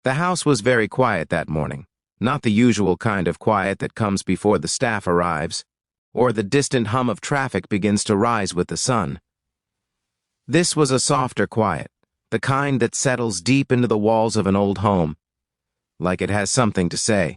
The house was very quiet that morning, not the usual kind of quiet that comes before the staff arrives, or the distant hum of traffic begins to rise with the sun. This was a softer quiet, the kind that settles deep into the walls of an old home, like it has something to say.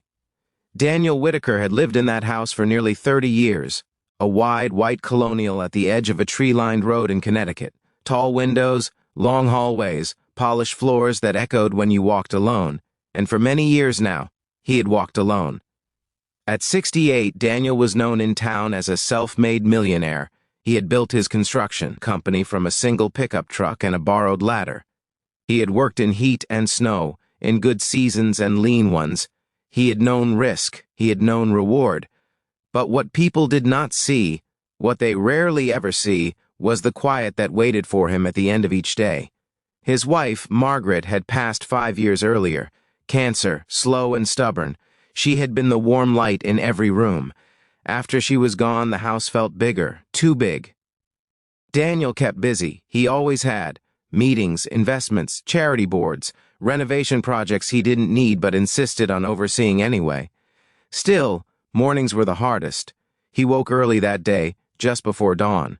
Daniel Whitaker had lived in that house for nearly 30 years, a wide, white colonial at the edge of a tree-lined road in Connecticut, tall windows, long hallways, polished floors that echoed when you walked alone, and for many years now, he had walked alone. At 68, Daniel was known in town as a self-made millionaire. He had built his construction company from a single pickup truck and a borrowed ladder. He had worked in heat and snow, in good seasons and lean ones. He had known risk, he had known reward. But what people did not see, what they rarely ever see, was the quiet that waited for him at the end of each day. His wife, Margaret, had passed 5 years earlier. Cancer, slow and stubborn. She had been the warm light in every room. After she was gone, the house felt bigger, too big. Daniel kept busy. He always had. Meetings, investments, charity boards, renovation projects he didn't need but insisted on overseeing anyway. Still, mornings were the hardest. He woke early that day, just before dawn.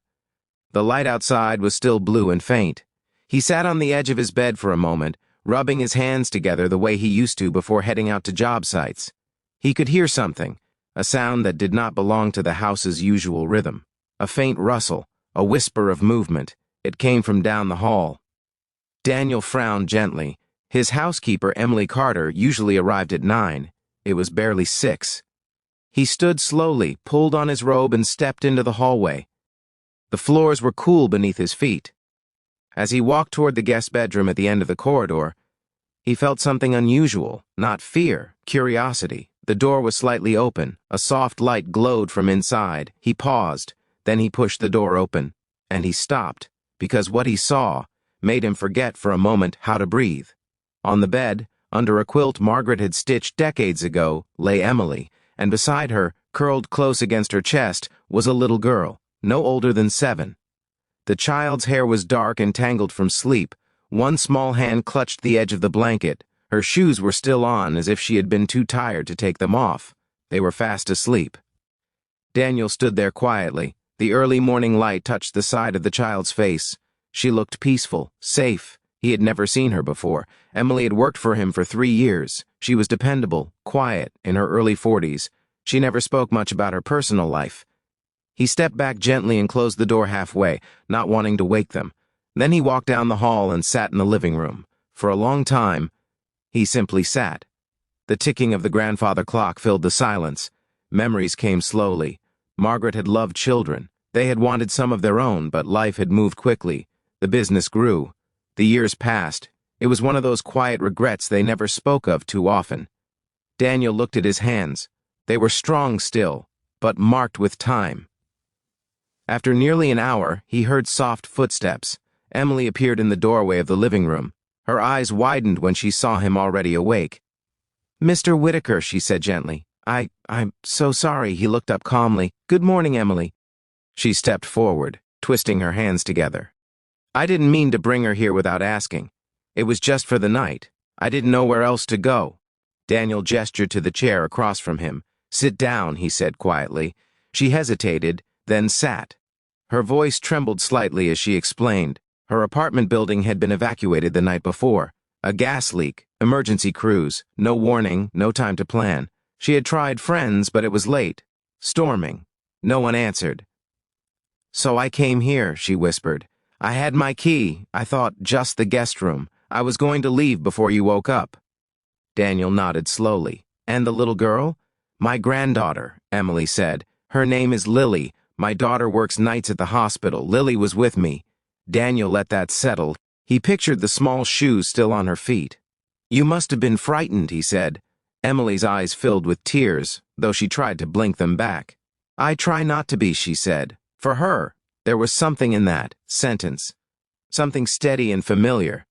The light outside was still blue and faint. He sat on the edge of his bed for a moment, rubbing his hands together the way he used to before heading out to job sites. He could hear something, a sound that did not belong to the house's usual rhythm. A faint rustle, a whisper of movement. It came from down the hall. Daniel frowned gently. His housekeeper, Emily Carter, usually arrived at 9. It was barely 6. He stood slowly, pulled on his robe, and stepped into the hallway. The floors were cool beneath his feet. As he walked toward the guest bedroom at the end of the corridor, he felt something unusual, not fear, curiosity. The door was slightly open. A soft light glowed from inside. He paused. Then he pushed the door open, and he stopped, because what he saw made him forget for a moment how to breathe. On the bed, under a quilt Margaret had stitched decades ago, lay Emily, and beside her, curled close against her chest, was a little girl, no older than 7. The child's hair was dark and tangled from sleep. One small hand clutched the edge of the blanket. Her shoes were still on, as if she had been too tired to take them off. They were fast asleep. Daniel stood there quietly. The early morning light touched the side of the child's face. She looked peaceful, safe. He had never seen her before. Emily had worked for him for 3 years. She was dependable, quiet, in her early 40s. She never spoke much about her personal life. He stepped back gently and closed the door halfway, not wanting to wake them. Then he walked down the hall and sat in the living room. For a long time, he simply sat. The ticking of the grandfather clock filled the silence. Memories came slowly. Margaret had loved children. They had wanted some of their own, but life had moved quickly. The business grew. The years passed. It was one of those quiet regrets they never spoke of too often. Daniel looked at his hands. They were strong still, but marked with time. After nearly an hour, he heard soft footsteps. Emily appeared in the doorway of the living room. Her eyes widened when she saw him already awake. "Mr. Whitaker," she said gently. I'm so sorry." He looked up calmly. "Good morning, Emily." She stepped forward, twisting her hands together. "I didn't mean to bring her here without asking. It was just for the night. I didn't know where else to go." Daniel gestured to the chair across from him. "Sit down," he said quietly. She hesitated, then sat. Her voice trembled slightly as she explained. Her apartment building had been evacuated the night before. A gas leak, emergency crews, no warning, no time to plan. She had tried friends, but it was late. Storming. No one answered. "So I came here," she whispered. "I had my key. I thought just the guest room. I was going to leave before you woke up." Daniel nodded slowly. "And the little girl?" "My granddaughter," Emily said. "Her name is Lily. My daughter works nights at the hospital. Lily was with me." Daniel let that settle. He pictured the small shoes still on her feet. "You must have been frightened," he said. Emily's eyes filled with tears, though she tried to blink them back. "I try not to be," she said. For her, there was something in that sentence. Something steady and familiar.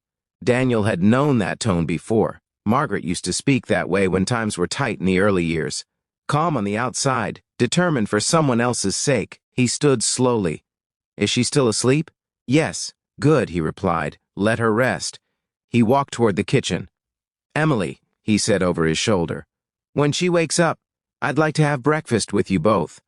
Daniel had known that tone before. Margaret used to speak that way when times were tight in the early years. Calm on the outside, determined for someone else's sake. He stood slowly. "Is she still asleep?" "Yes." "Good," he replied. "Let her rest." He walked toward the kitchen. "Emily," he said over his shoulder, "when she wakes up, I'd like to have breakfast with you both."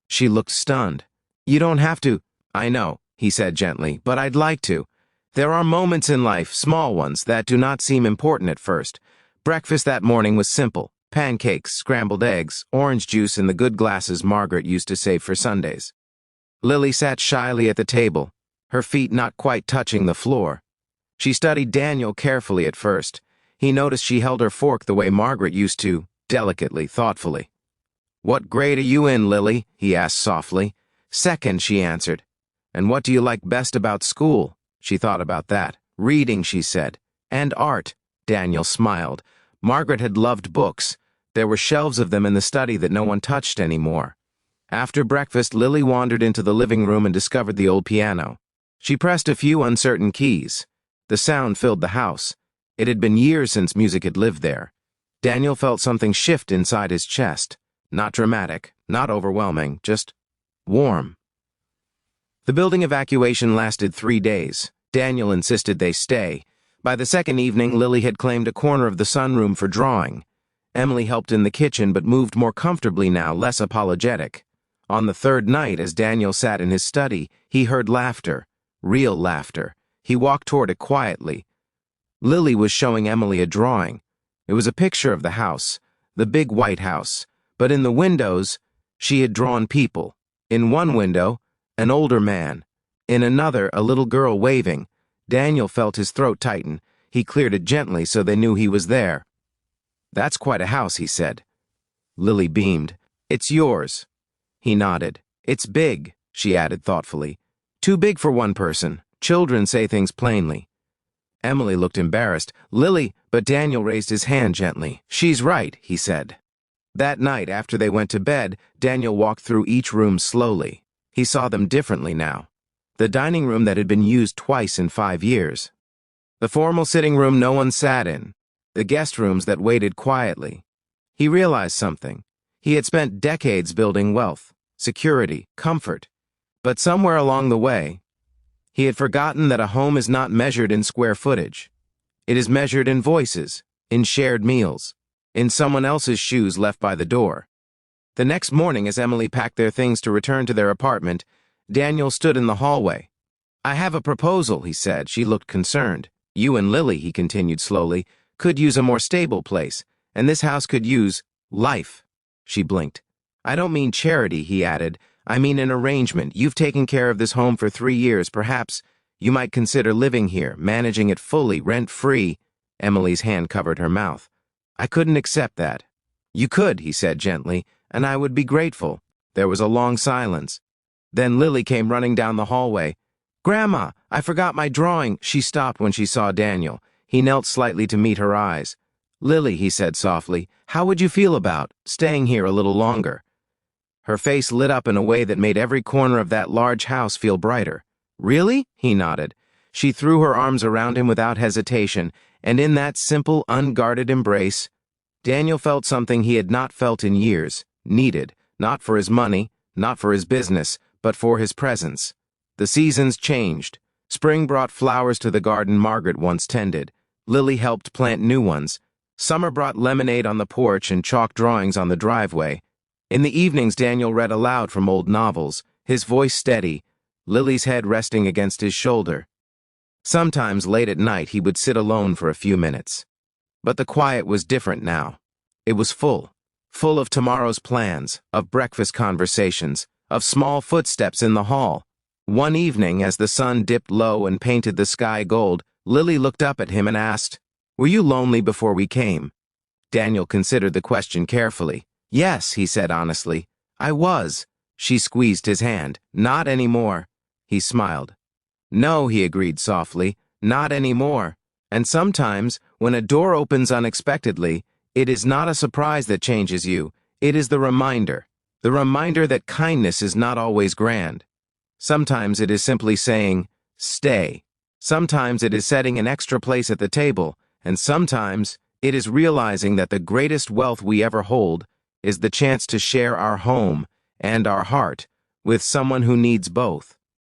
She looked stunned. "You don't have to." "I know," he said gently, "but I'd like to. There are moments in life, small ones, that do not seem important at first." Breakfast that morning was simple. Pancakes, scrambled eggs, orange juice in the good glasses Margaret used to save for Sundays. Lily sat shyly at the table, her feet not quite touching the floor. She studied Daniel carefully at first. He noticed she held her fork the way Margaret used to, delicately, thoughtfully. "What grade are you in, Lily?" he asked softly. "Second," she answered. "And what do you like best about school?" She thought about that. "Reading," she said. "And art." Daniel smiled. Margaret had loved books. There were shelves of them in the study that no one touched anymore. After breakfast, Lily wandered into the living room and discovered the old piano. She pressed a few uncertain keys. The sound filled the house. It had been years since music had lived there. Daniel felt something shift inside his chest. Not dramatic, not overwhelming, just warm. The building evacuation lasted 3 days. Daniel insisted they stay. By the second evening, Lily had claimed a corner of the sunroom for drawing. Emily helped in the kitchen but moved more comfortably now, less apologetic. On the third night, as Daniel sat in his study, he heard laughter. Real laughter. He walked toward it quietly. Lily was showing Emily a drawing. It was a picture of the house, the big white house. But in the windows, she had drawn people. In one window, an older man. In another, a little girl waving. Daniel felt his throat tighten. He cleared it gently so they knew he was there. "That's quite a house," he said. Lily beamed. "It's yours." He nodded. "It's big," she added thoughtfully. "Too big for one person. Children say things plainly." Emily looked embarrassed. "Lily," but Daniel raised his hand gently. "She's right," he said. That night, after they went to bed, Daniel walked through each room slowly. He saw them differently now. The dining room that had been used twice in 5 years. The formal sitting room no one sat in. The guest rooms that waited quietly. He realized something. He had spent decades building wealth, security, comfort. But somewhere along the way, he had forgotten that a home is not measured in square footage. It is measured in voices, in shared meals, in someone else's shoes left by the door. The next morning, as Emily packed their things to return to their apartment, Daniel stood in the hallway. "I have a proposal," he said. She looked concerned. "You and Lily," he continued slowly, "could use a more stable place, and this house could use life." She blinked. "I don't mean charity," he added. "I mean an arrangement. You've taken care of this home for 3 years. Perhaps you might consider living here, managing it fully, rent-free." Emily's hand covered her mouth. "I couldn't accept that." "You could," he said gently, "and I would be grateful." There was a long silence. Then Lily came running down the hallway. "Grandma, I forgot my drawing." She stopped when she saw Daniel. He knelt slightly to meet her eyes. "Lily," he said softly, "how would you feel about staying here a little longer?" Her face lit up in a way that made every corner of that large house feel brighter. "Really?" he nodded. She threw her arms around him without hesitation, and in that simple, unguarded embrace, Daniel felt something he had not felt in years, needed, not for his money, not for his business, but for his presence. The seasons changed. Spring brought flowers to the garden Margaret once tended. Lily helped plant new ones. Summer brought lemonade on the porch and chalk drawings on the driveway. In the evenings, Daniel read aloud from old novels, his voice steady, Lily's head resting against his shoulder. Sometimes, late at night, he would sit alone for a few minutes. But the quiet was different now. It was full of tomorrow's plans, of breakfast conversations, of small footsteps in the hall. One evening, as the sun dipped low and painted the sky gold, Lily looked up at him and asked, "Were you lonely before we came?" Daniel considered the question carefully. "Yes," he said honestly. "I was." She squeezed his hand. "Not anymore." He smiled. "No," he agreed softly, "not anymore." And sometimes, when a door opens unexpectedly, it is not a surprise that changes you. It is the reminder that kindness is not always grand. Sometimes it is simply saying, "Stay." Sometimes it is setting an extra place at the table, and sometimes it is realizing that the greatest wealth we ever hold is the chance to share our home and our heart with someone who needs both.